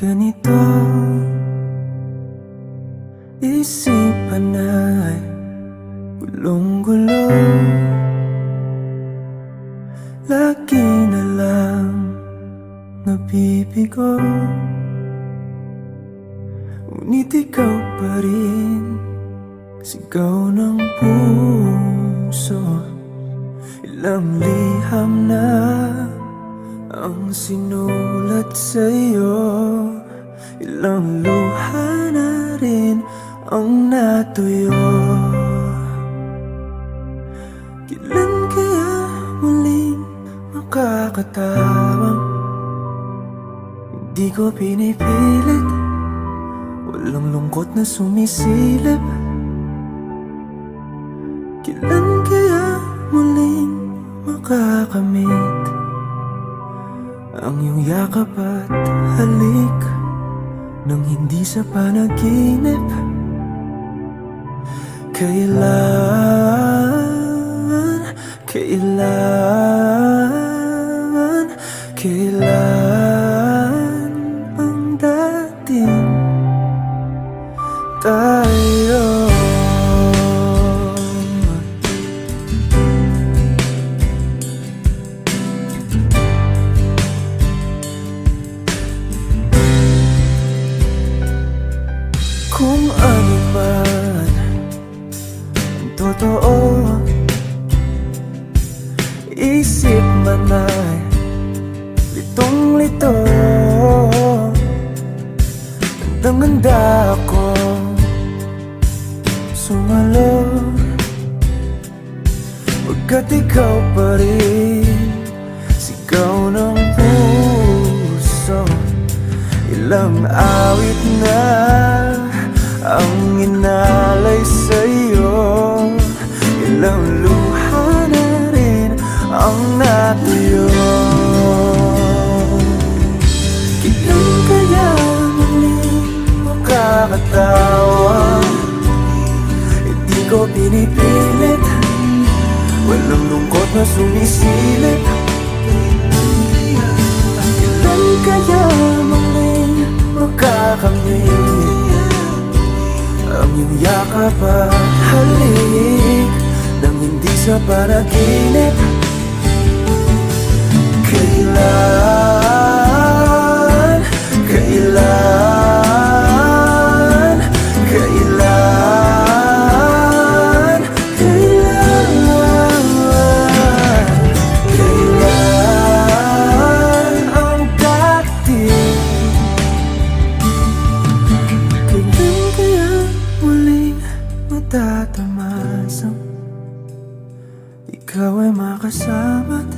ganito, isipan ay gulong-gulo. Lagi na lang nabibigo, ngunit ikaw pa rin, sigaw ng puso. Ilang liham na ang sinulat sa'yo, ilang luha na rin ang natuyo. Kailan kaya muling makakatawang hindi ko pinipilit, walang lungkot na sumisilip. Kailan kaya muling makakamit ang iyong yakap at halik nang hindi sa panaginip? Kailan ang dating tayo? Kung ano man ang totoo, isip man ay litong-lito. Gandang-ganda ako sumalo, pagkat ikaw pa rin, sigaw ng puso. Ilang awit na ang inalay sa'yo, ilang luha na rin ang natuyo. Kailan kaya muling makakatawa? Hindi ko pinipilit, walang lungkot na sumisilip. Kailan kaya muling makakamit ang iyong yakap at halik nang hindi sa panaginip? Kailan, kailan, kailan, kailan, kailan ang dating? Kailan kaya muling matatamasang ikaw ay makasama't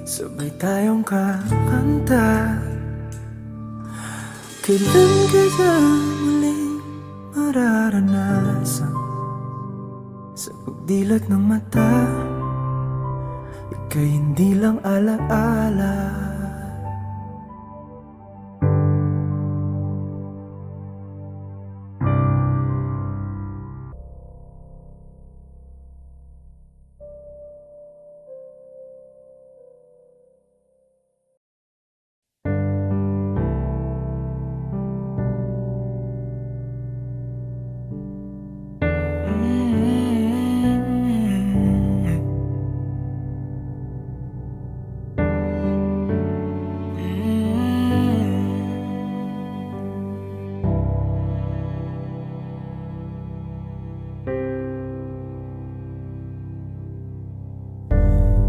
sabay tayong kakanta? Kailan kaya muling mararanasan sa pagdilat ng mata, ika'y hindi lang alaala?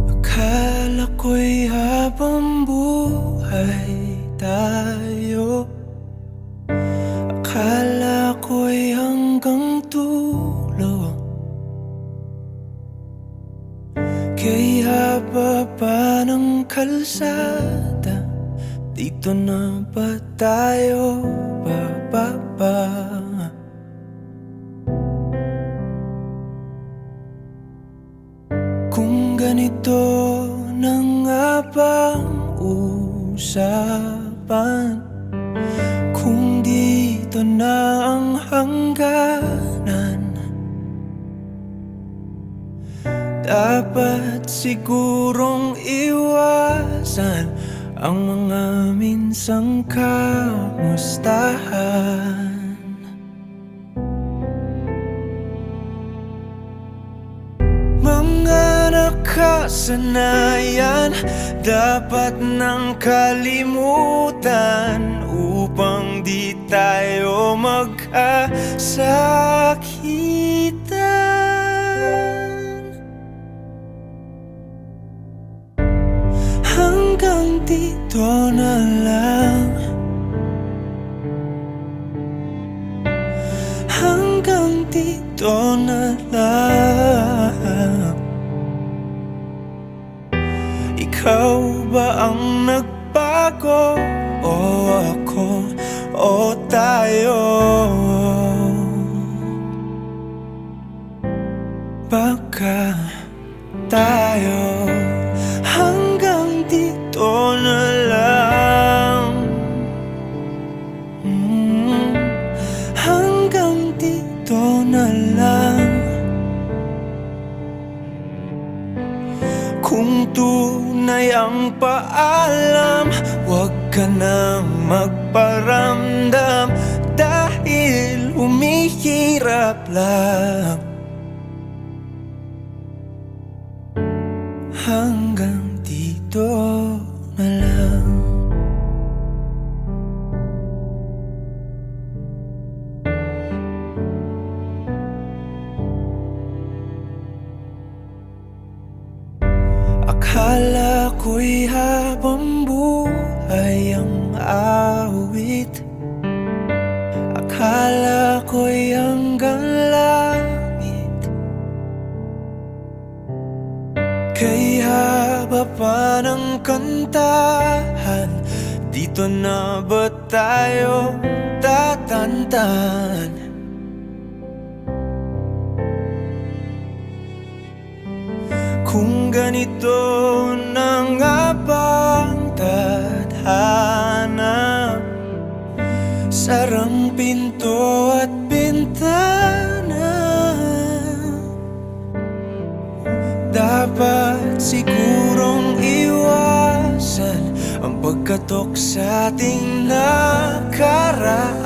Akala ko'y habang buhay tayo, akala ko'y hanggang dulo, kay haba pa ng kalsada, dito na ba tayo bababa? Kung ganito na nga bang usapan, kung dito na ang hangganan, dapat sigurong iwasan ang mga minsang kamustahan. Mga nakasanayan dapat nang kalimutan upang di tayo magkasakitan. Hanggang dito na lang, hanggang dito na lang. Ikaw ba ang nagbago o ako o tayo? Baka tayo hanggang dito na lang. Hanggang dito na lang. Kung tunay ang paalam, huwag ka nang magparamdam, dahil humihirap lang. Hanggang dito na lang. Akala ko'y habang buhay ang awit, akala ko'y hanggang langit. Kay haba pa ng kantahan, dito na ba tayo tatantan? Kung ganito na nga bang tadhana, sarang pinto at bintana. Dapat sigurong iwasan ang pagkatok sa ating nakaraan.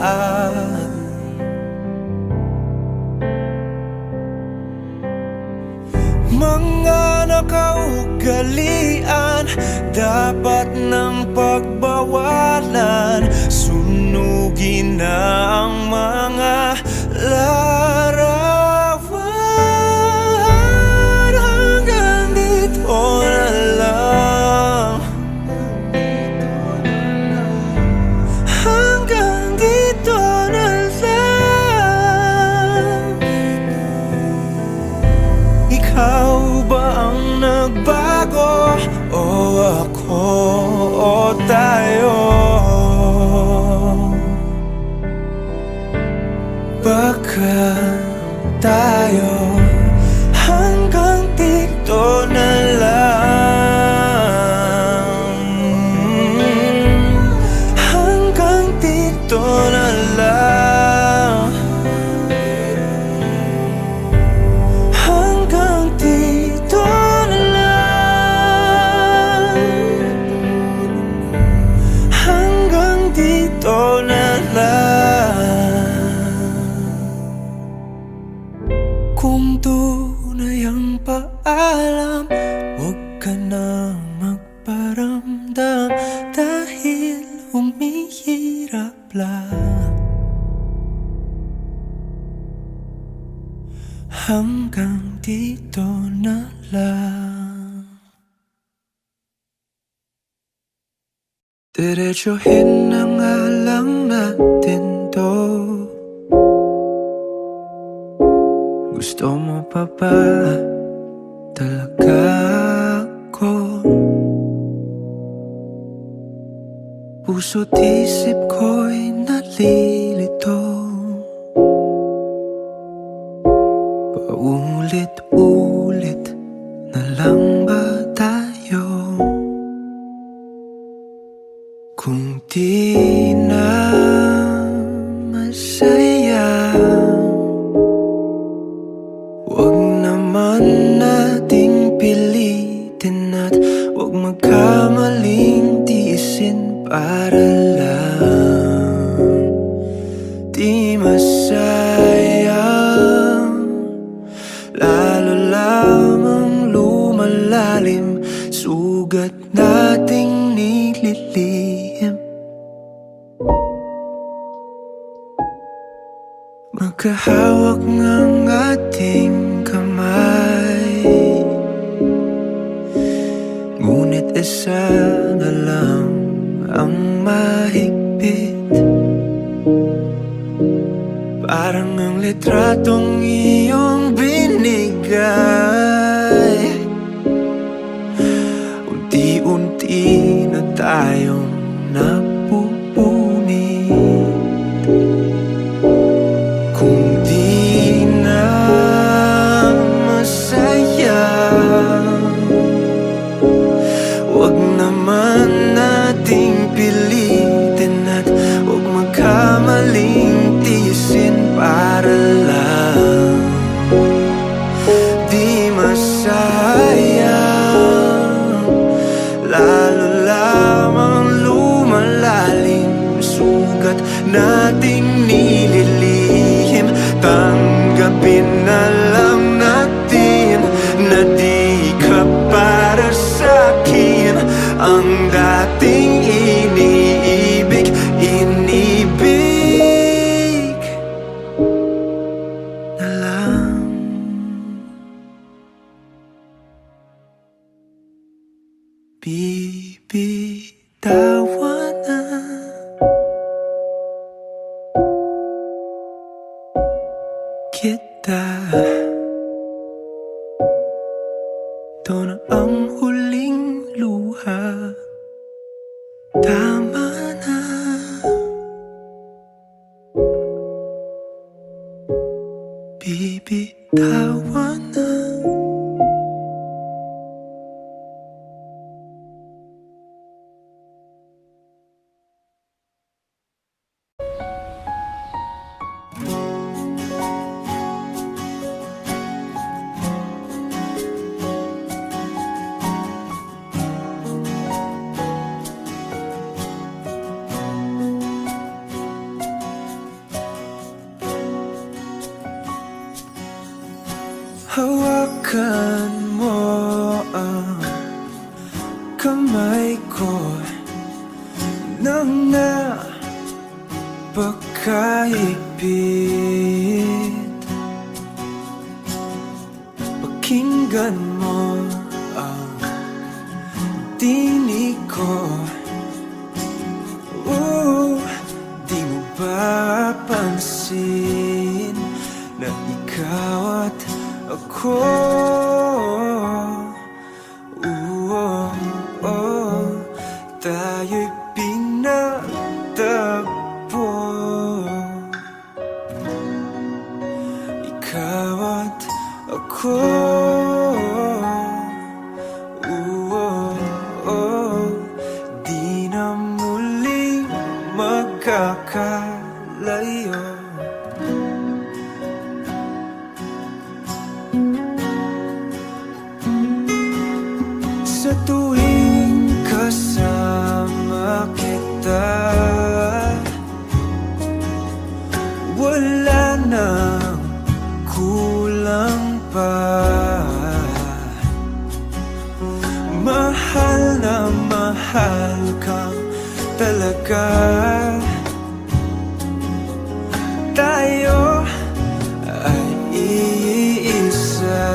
Mga nakaugalian dapat nang pagbawalan, sunugin na ang mga larawan. Hanggang dito na lang, hanggang dito na lang. Ikaw ba ang nagbago o ako o tayo? Baka tayo hanggang dito na lang. Hanggang dito na lang. Hanggang dito na lang. Hanggang dito na lang. Kung tunay ang paalam, huwag ka nang magparamdam, dahil humihirap lang. Hanggang dito na lang. Diretsuhin na nga lang natin to. Gusto mo pa ba talaga ko? Puso't isip ko'y nalilito. Paulit-ulit na lang ba tayo? Kung di na masaya, huwag naman nating pilitin at huwag magkamaling tiis para lang di masayang, lalo lamang lumalalim sugat nating nililihim. Magkahawak ng ating kamay, ngunit isa na lang ang mahigpit. Parang ang litratong iyong binigay, unti-unti na tayong napupunit. Kung di na masaya, wag naman nating pilitin at wag magkamaling tiisin para lang di masayang, lalo lamang lumalalim sugat nating nililihim. Tanggapin na lang natin na di ka para sa'kin ang dating iniibig na lang. Bibitawan na kita. Ito na ang huling luha. Tama na. Bibitawan na. Hawakan mo ang kamay ko nang napakahigpit. Pakinggan mo ang tinig ko. Di mo ba pansin na ikaw at ako, tayo'y pinagtagpo. Ikaw at ako, di na muling magkakalayo. Sa tuwing kasama kita, wala nang kulang pa. Mahal na mahal kang talaga. Tayo ay iisa,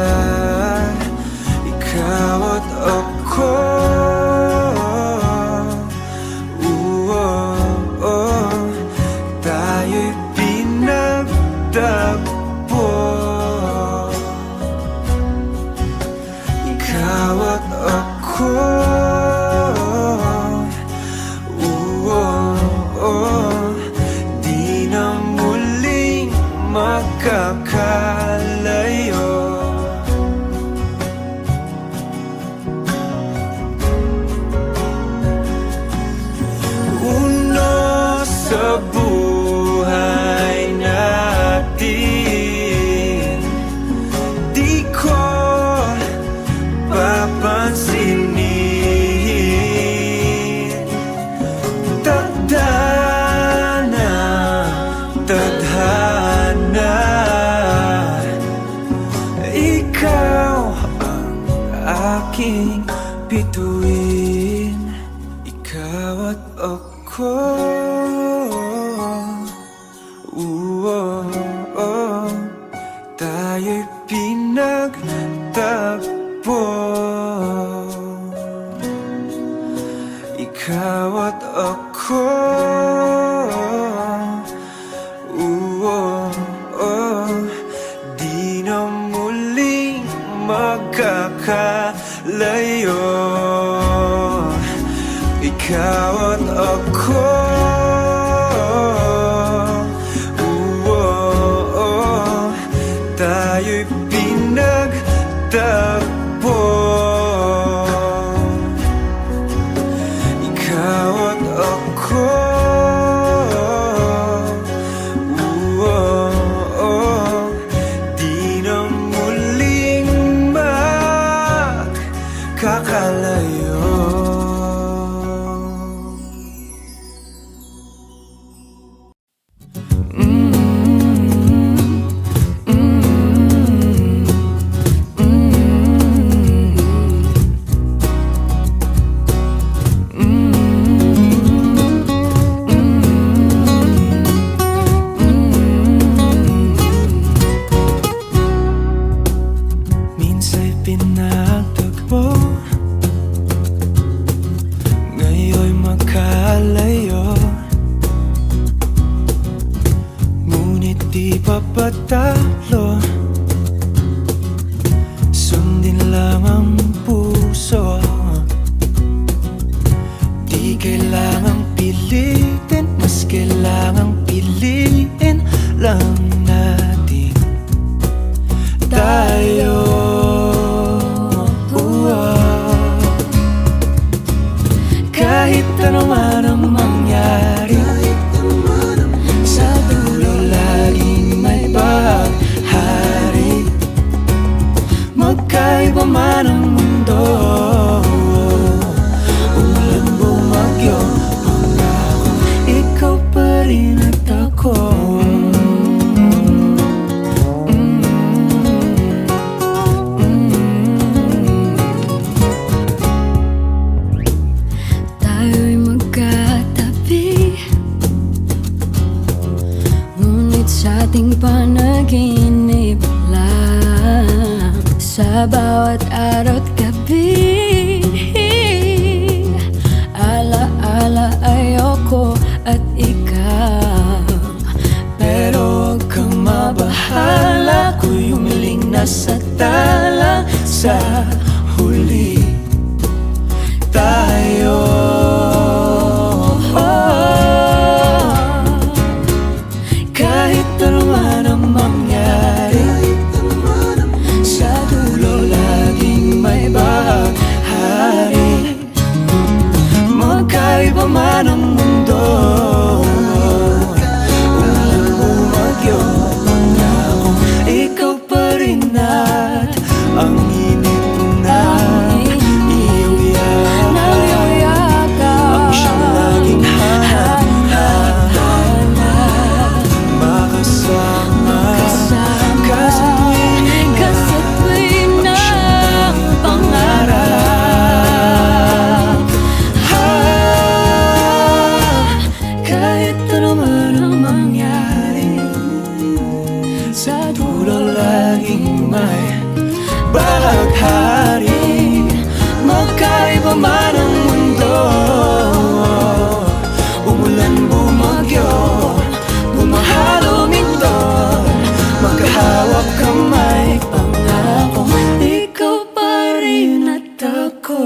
ikaw at ako. Tayo'y pinagtagpo. Ikaw at ako, di na muling magkakalayo. Sa buhay natin, di ko papansinin ating bituin, ikaw at ako. Tayo'y pinagtagpo, ikaw at ako. Di na muling magkakalayo, ikaw at ako. Tayo'y pinagtagpo, ikaw at ako. Di na muling magkakalayo. Minsa'y pinagtagpo, ngayon'y magkalayo. Ngunit di papatalo, sundin lang ang puso. Di kailangang pilitin, mas kailangang piliin lang natin tayo. Kahit ano man ang mangyari, sa dulo laging may bahari. Magkaiba man ang mundo, ulan bumagyo, pangako ikaw pa rin at ako. Tayo'y magkatabi, ngunit sa ating panaginip lang. Sa bawat araw at gabi, ala-ala ayoko at ikaw. Pero huwag kang mabahala, ako'y humiling na sa tala. Sa huli tayo, kahit ano man ang mangyari, sa dulo laging may bahari. Magkaiba man ang mundo, ulan bumagyo, pangako ikaw pa rin at ang init ng iyong yakap, ang siyang laging hanap-hanap, makasama ka sa tuwing ng pangarap. Kahit ano man ang mangyari, sa dulo laging may bahaghari. Magkaiba man ang mundo, umulan bumagyo, bumahalo minto, magkahawak kamay, pangako ikaw pa rin at ako.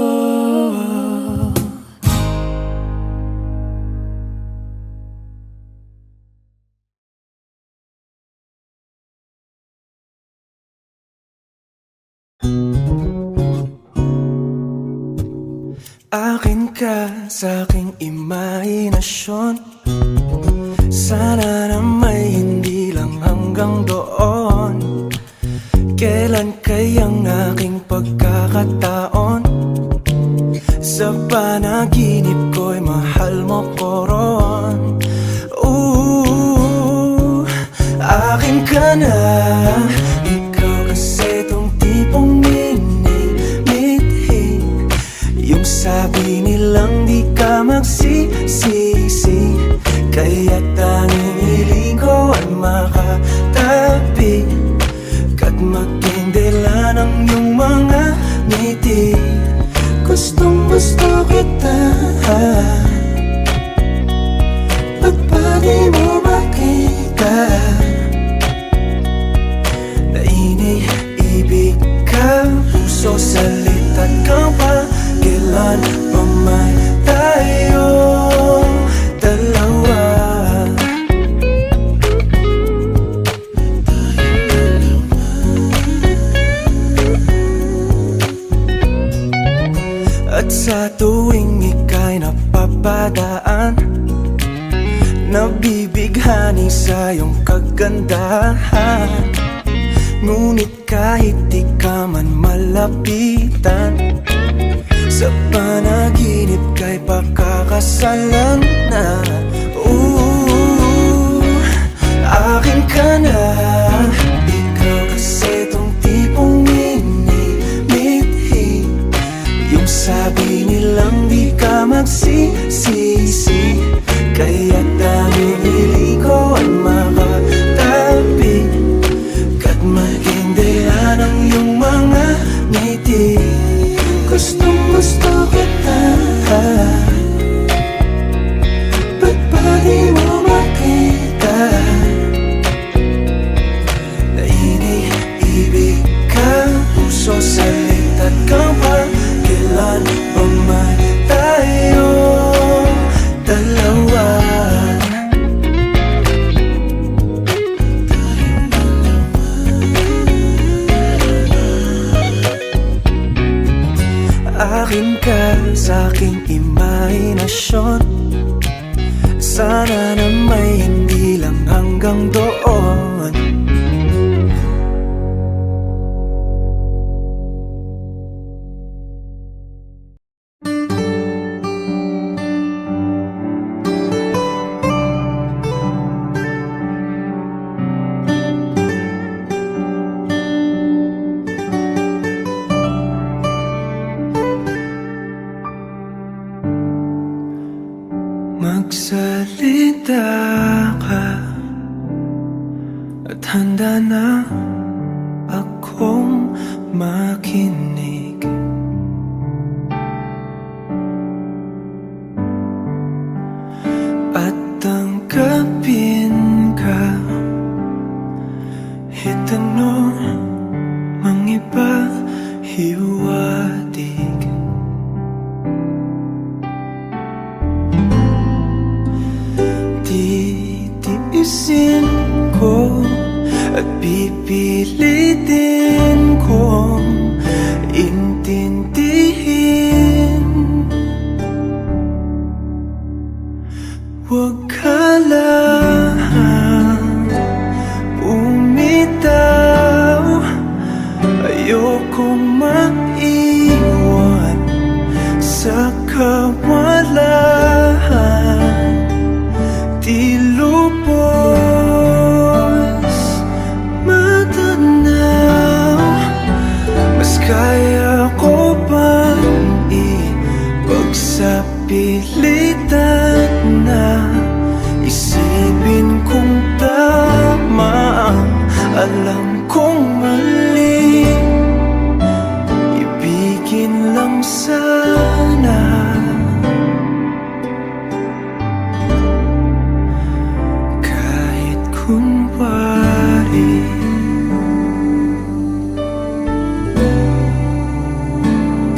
Akin ka sa aking imahinasyon, sana na may hindi lang hanggang doon. Kailan kayang aking pagkakataon, sa panaginip ko'y mahal mo ko ron. Akin ka na, ikaw kasi tong tipong minimithi, Nabibighani sa iyong kagandahan, ngunit kahit di ka man malapitan, sa panaginip kay pakakasalan na. Akin ka na, ikaw kasi tong tipong minimithi, yung sabi nilang di ka magsisisi, kaya't daming hiling ko ang makatabi, ka't maging dahilan ang iyong mga ngiti. Gustong gusto kita, ba't ba di mo makita na iniibig ka? Puso sa litat kang pa, kailan ba man tayong dalawa? Akin ka sa aking imahinasyon, sana na may hindi lang hanggang doon. Magsalita ka at handa na akong makinig. At tanggapin ka, itanong mang iba hiwatig. Titiisin ko at pipilitin kong intindihin. Huwag ka lang bumitaw, ayokong maiwan sa kawalan. Di lubos matanaw, mas kaya ko bang ipagsapilitan na isipin kung tama ang alam kong mali. Ibigin lang sana, kunwari.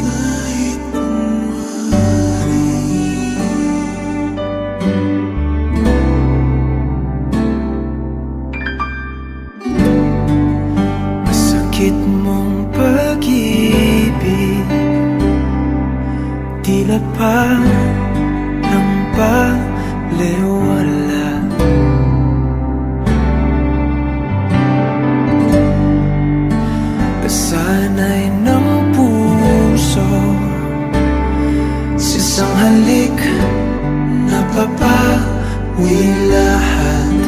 Kahit kunwari. Masakit mong pag-ibig, tila pa ng balewala. Sana'y ng puso sa isang halik na papawi lahat.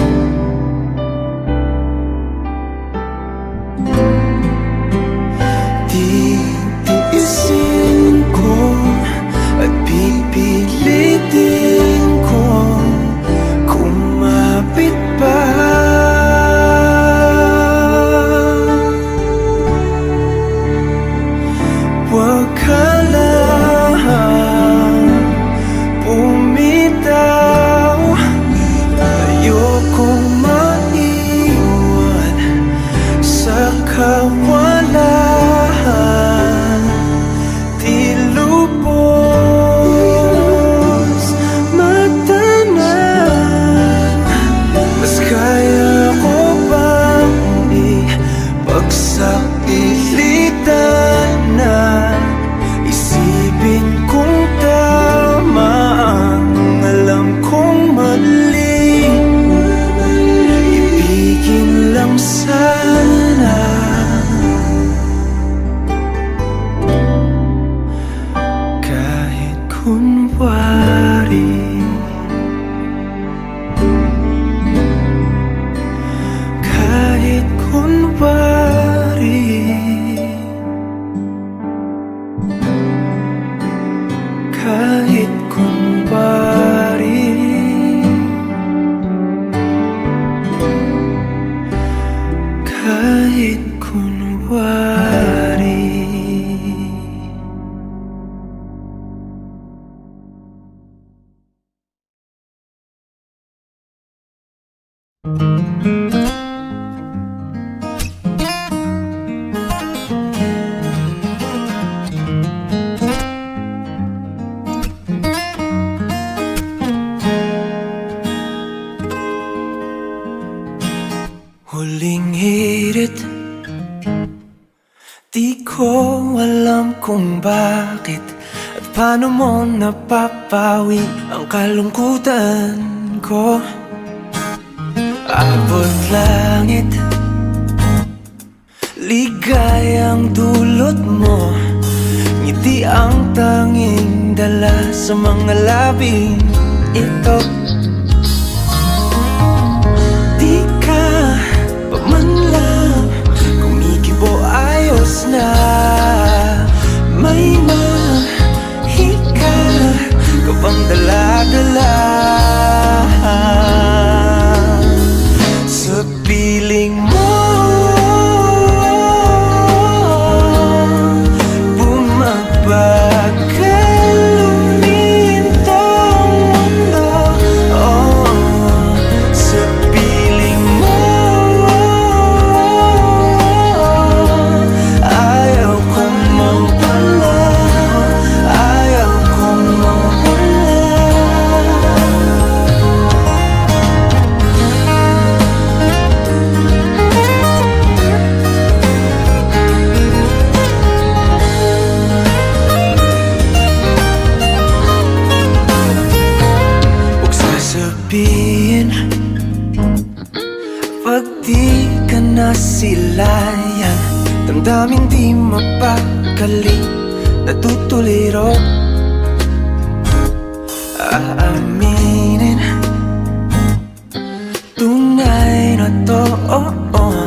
Titiisin ko at pipilitin kong kumapit pa. Huwag ka lang bumitaw, Huling hirit, di ko alam kung bakit at paano mo napapawi ang kalungkutan ko. Abot langit, ligayang dulot mo, ngiti ang tanging dala sa mga labing ito. Di ka pa man lang kumikibo, ayos na. May mahika ka bang dala-dala sa piling mo? Bumabagal lumintang mundo, oh, sa piling mo. Ayaw kong mawala, ayaw kong mawala. Huwag sasabihin pag di ka nasilayan, damdaming di mapakali, natutuliro. Aaminin, tunay na to, oh, oh.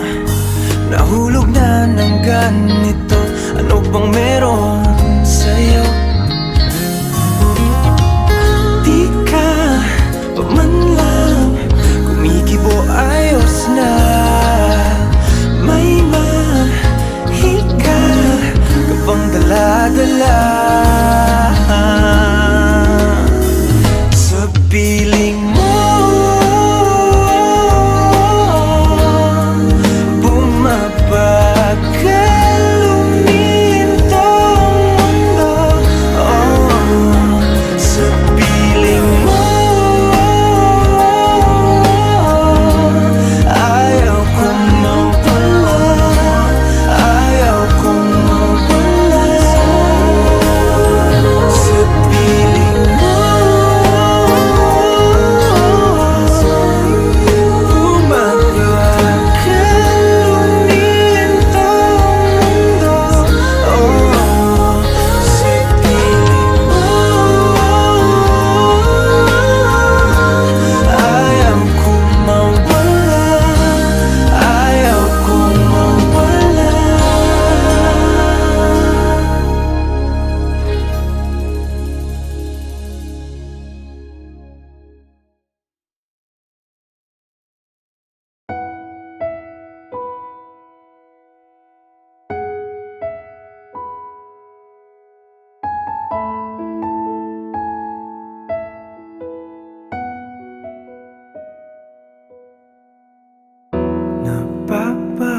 Nahulog na ng ganito, ano bang meron sa'yo? Di ka pa man lang kumikibo, ayos na. May mahika ka bang dala-dala sa piling mo? Bumabagal lumintang mundo, oh, sa piling mo. Ayaw kong mawala, ayaw kong mawala sa piling mo.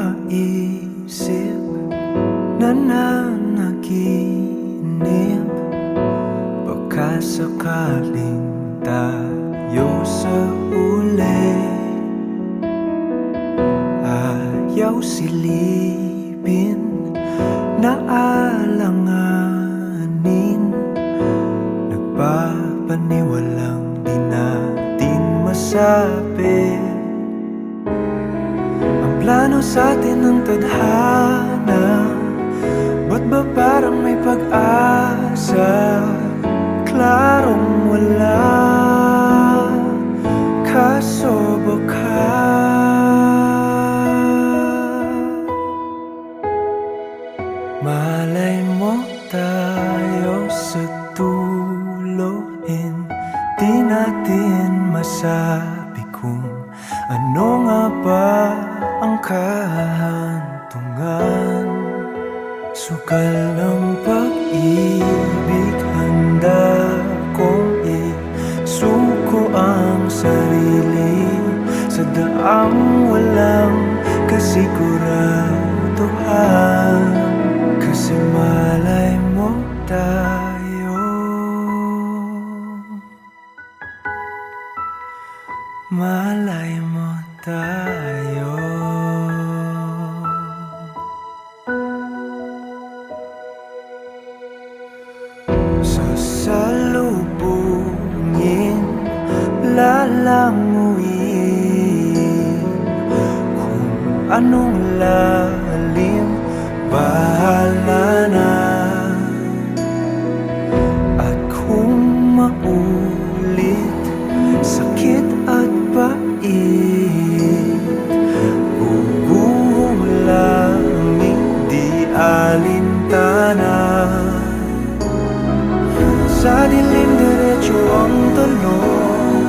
Napapaisip, nananaginip, baka sakaling tayo sa uli. Ayaw silipin, naalanganin, nagpapaniwalang di natin masabi. Plano sa atin ng tadhana, ba't ba parang may pag-asa? Klarong wala, kaso baka malay mo tayo sa tuloin. Di natin masabi kung ano nga ba ang kahantungan. Sukal ng pag-ibig, handa kong isuko ang sarili sa sa daang walang kasiguraduhan. Kasi malay mo tayo, malay mo tayo. Sasalubungin, lalanguin, kung anong lalim, bahala na. At kung maulit, sakit at bait, bubuhong langit, di alintana. Sa dilim diretso ang tulong,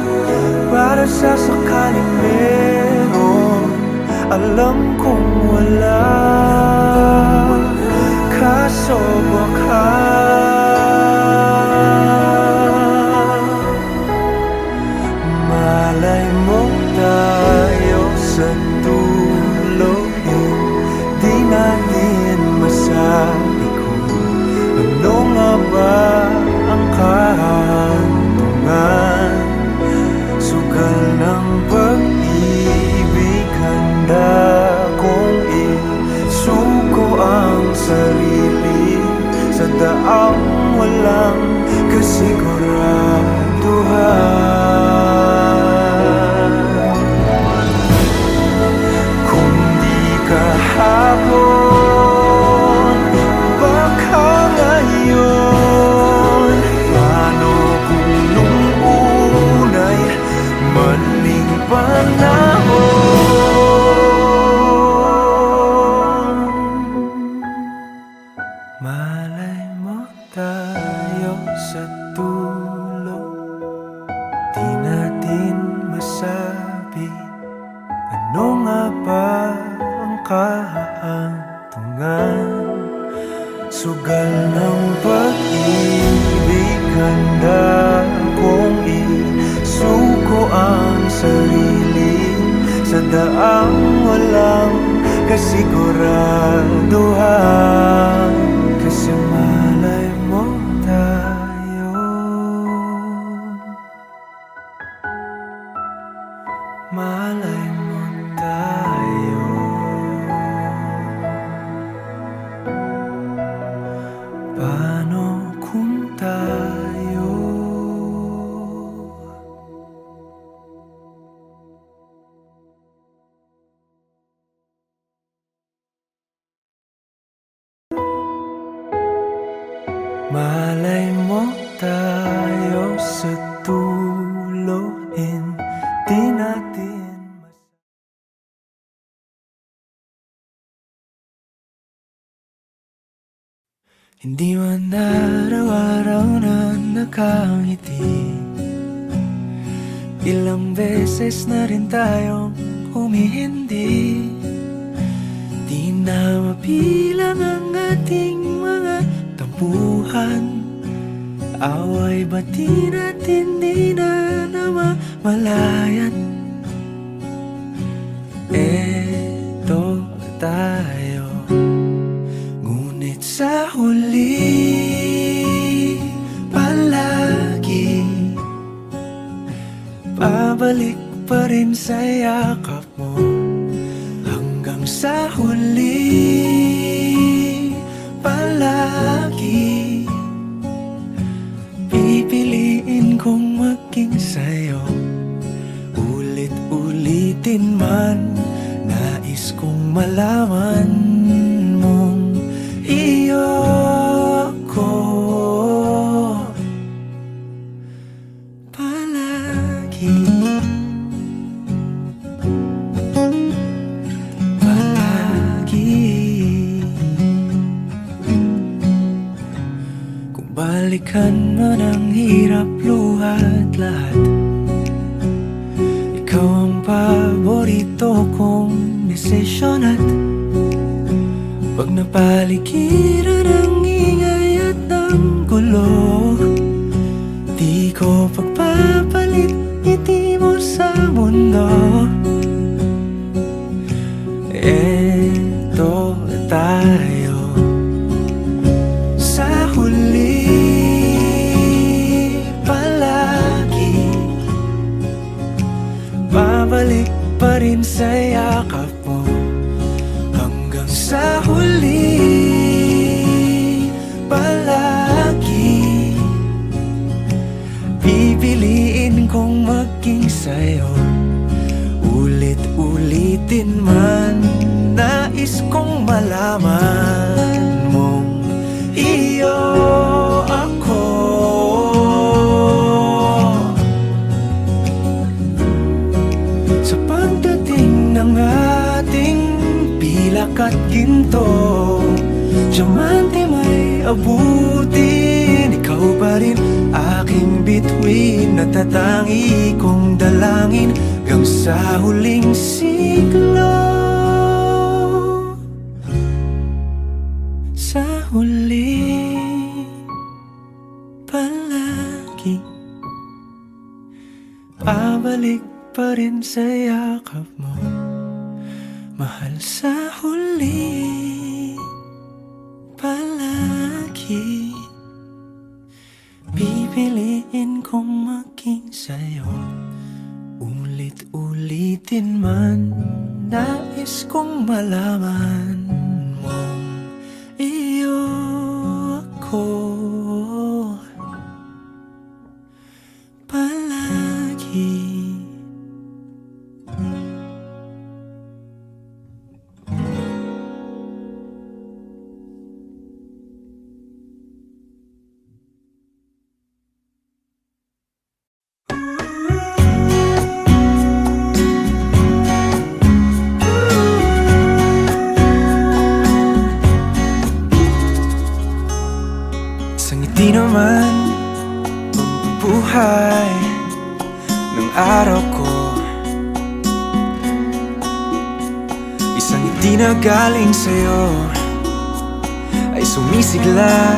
para sa sakaling meron. Alam kong wala, kaso baka malay mo tayo sa dulo. Di natin masabi kung ano nga ba ang kahantungan. Sugal ng pag-ibig, handa kong isuko ang sarili sa daang walang kasiguraduhan. Kung di kahapon, baka ngayon. Paano kung nung unay maling panahon? Malay mo tayo sa dulo, di natin masabi ano nga ba ang kahantungan. Sugal ng pag-ibig, handa kong isuko ang sarili sa daang walang kasiguraduhan. Kasi malay mo tayo, malay mo tayo. Paano kung tayo malay mo tayo sa dulo, hindi natin hindi man araw-araw na nakangiti. Ilang beses na rin tayong humihindi. Di na mabilang ang ating mga tampuhan. Away bati natin di na namamalayan. Eto tayo, ngunit sa huli palagi pabalik pa rin sa yakap mo. Hanggang sa huli palagi pipiliin kong maging sa'yo. Ulit-ulitin man, nais kong malaman mong iyo ko palagi. Kung balikan man ang hirap, luhat lahat, ikaw ang paborito kong desisyon. At pag napaligiran ang ingay at ng gulo, di ko pagpapalit ngiti mo sa mundo. rin sa yakap mo hanggang sa huli. Palagi pipiliin kong maging sa'yo, ulit-ulitin man. Nais kong malaman mong iyo ako. Sa pagdating ng ating pilak at ginto, diamante may abutin, ikaw pa rin aking bituin, natatangi kong dalangin hanggang sa huling siglo. Sa huli, palagi babalik pa rin sa yakap mo, mahal. Sa huli, palagi pipiliin kong maging sa'yo, ulit-ulitin man. Nais kong malaman mong iyo ako palagi. Di naman buhay ng araw ko, isang hindi na galing sa'yo ay sumisigla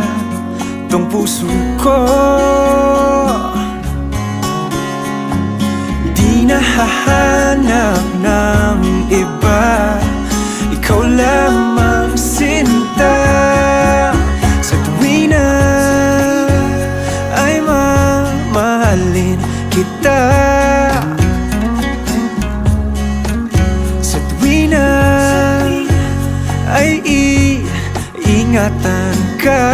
tong puso ko. Di nahahanap ng iba, ikaw lamang sinta. Sa tuwi na ay mamahalin kita, sa tuwi na ay iingatan ka.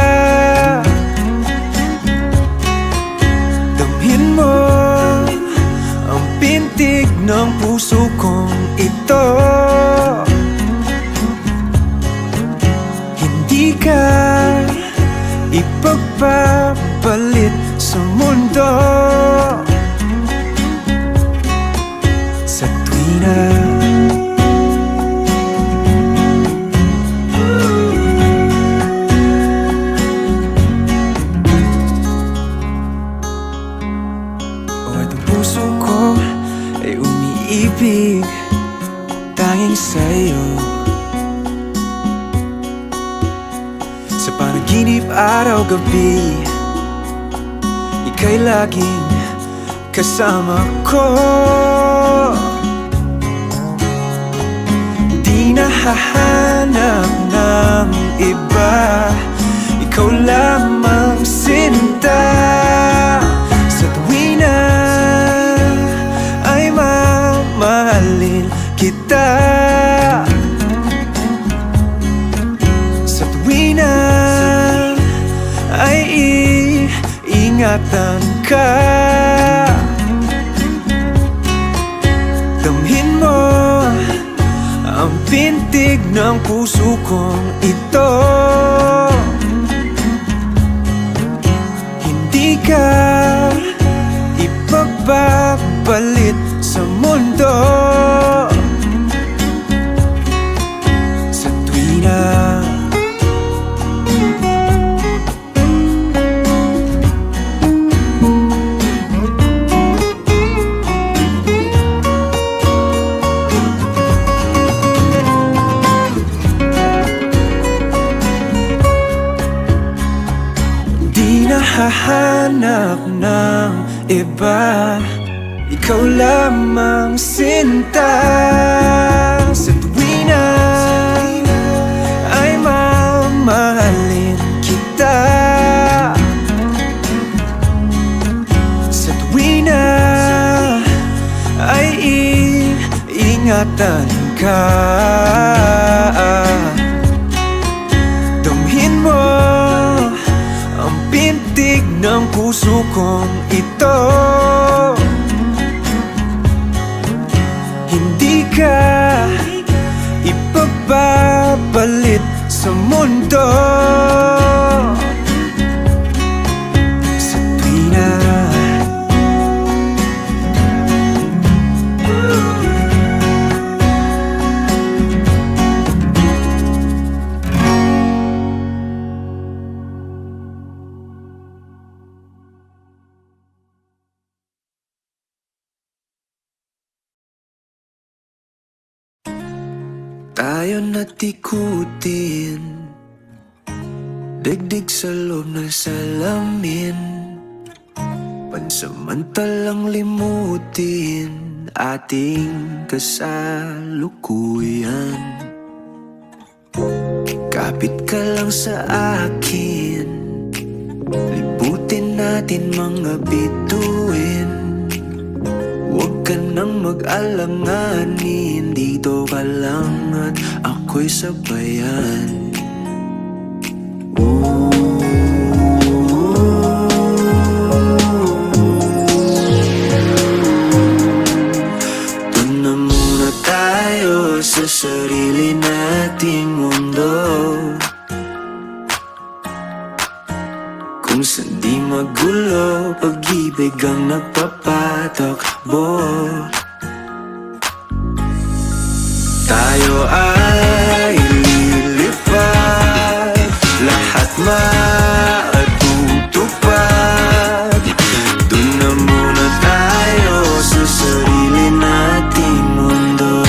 Damhin mo ang pintig ng puso kong ito, hindi ka ipagpapalit sa mundo. Sa tuwi na itong puso ko ay umiibig tanging sa'yo. Sa panaginip araw-gabi, ika'y laging kasama ko. Di nahahanap ng iba, ikaw lamang sinta. Sa tuwi na ay mamahalin kita, sa tuwi na ay iingatan ka. Damhin mo ang pintig ng puso kong ito, hindi ka ipagpapalit sa mundo. Sa tuwi na hahanap ng iba, ikaw lamang sinta. Sa tuwi na ay mamahalin kita, sa tuwi na ay iingatan ingatan ka. Damhin mo ang pintig ng puso kong ito. Hindi ka ipapapalit sa mundo. Sa tuwina tayo natikutin, digdig sa loob ng salamin, pansamantalang limutin ating kasalukuyan. Kapit ka lang sa akin, libutin natin mga bituin. Huwag ka nang mag-alanganin, dito ka lang at ako'y sabayan. Doon na muna tayo sa sarili nating mundo, kung saan di magulo, pag-ibig ang nagpapatakbo. Tayo ay lilipad, lahat matutupad. Doon na muna tayo sa sarili nating mundo.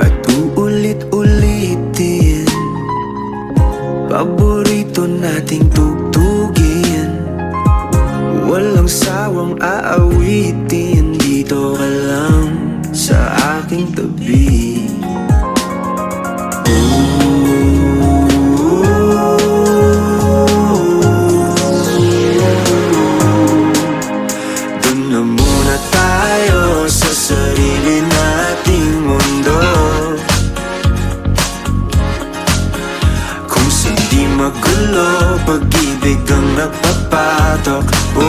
At uulit-ulitin paborito nating tugtugin, walang sawang aawitin, dito ka lang sa aking tabi. Doon na muna tayo sa sarili nating mundo, kung saan di magulo, pag-ibig ang nagpapatakbo.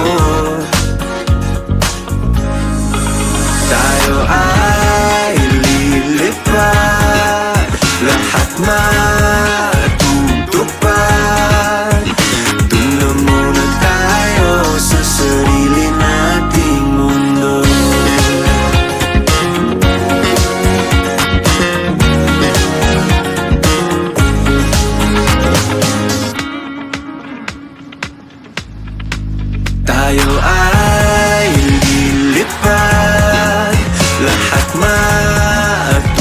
Tayo ay lilipad, lahat matutupad. Doon na muna tayo sa sarili nating mundo. Tayo ay lilipad, lahat matutupad.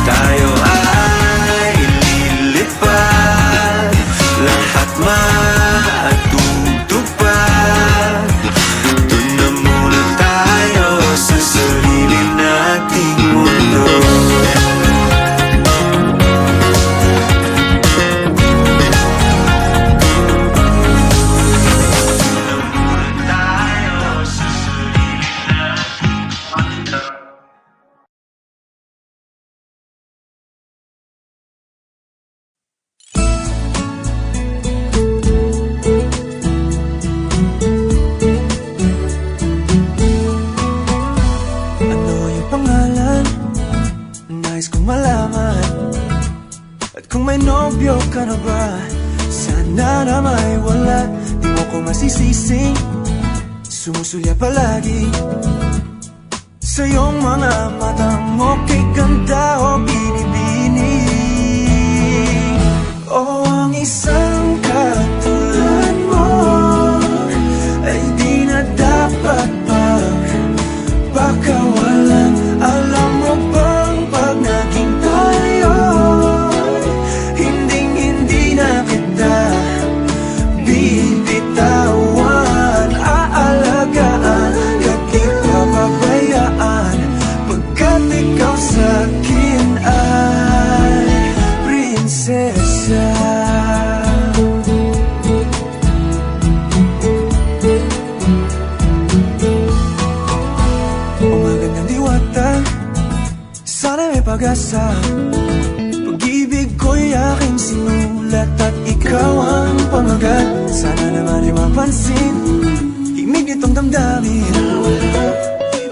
Tayo ay lilipad, lahat matutupad. Doon na muna tayo sa sarili nating mundo. Kung may nobyo ka na ba, sana na may wala. Di mo ko masisising, sumusulya palagi sa iyong mga mata mo, kay ganda o binibini. O ang isang katulad mo ay di na dapat pagpakawalan. Alam mo bang pag naging tayo, hindi na kita bibitawan. Aalagaan, di papabayaan, pagkat ikaw sa'kin ay prinsesa. pag-asa. Pag-ibig ko'y aking sinulat at ikaw ang pamagat. Sana naman ay mapansin himig nitong damdamin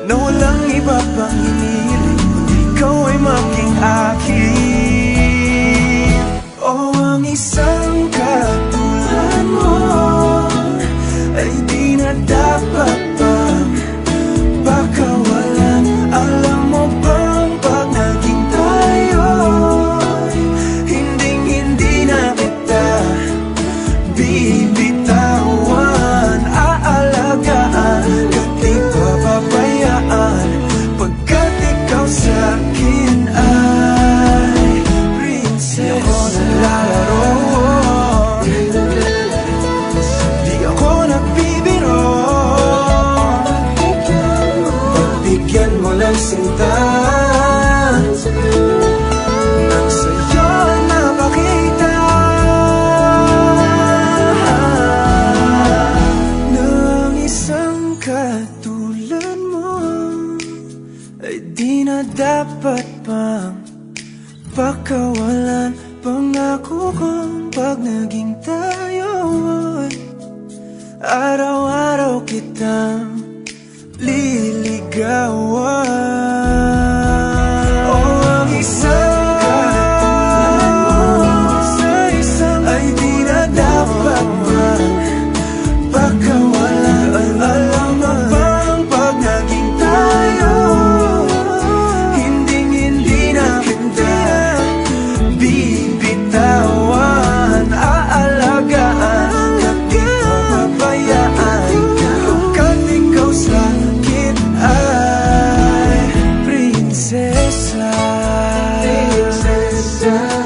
na walang iba pang hinihiling kundi ikaw ay maging akin. Oh, ang isang katulad mo ay di na dapat pang pakawalan. Alam mo bang pag naging tayo'y hinding-hindi na kita bibitawan. Aalagaan at di papabayaan, pagkat ikaw sa'kin ay prinsesa. Di ako naglalaro, di ako nagbibiro. Pagbigyan mo lang sinta nang sa'yo napakita ng isang katulad mo ay di na dapat pang pakawalan. Pangako kong pag naging tayo'y araw-araw kitang liligawan. Oh, ang isang katulad mo ay di na dapat pang pakawalan. Alam mo bang pag naging tayo, hinding-hindi na kita bibitawan. Aalagaan at di papabayaan, pagkat ikaw sa'kin ay prinsesa. Prinsesa.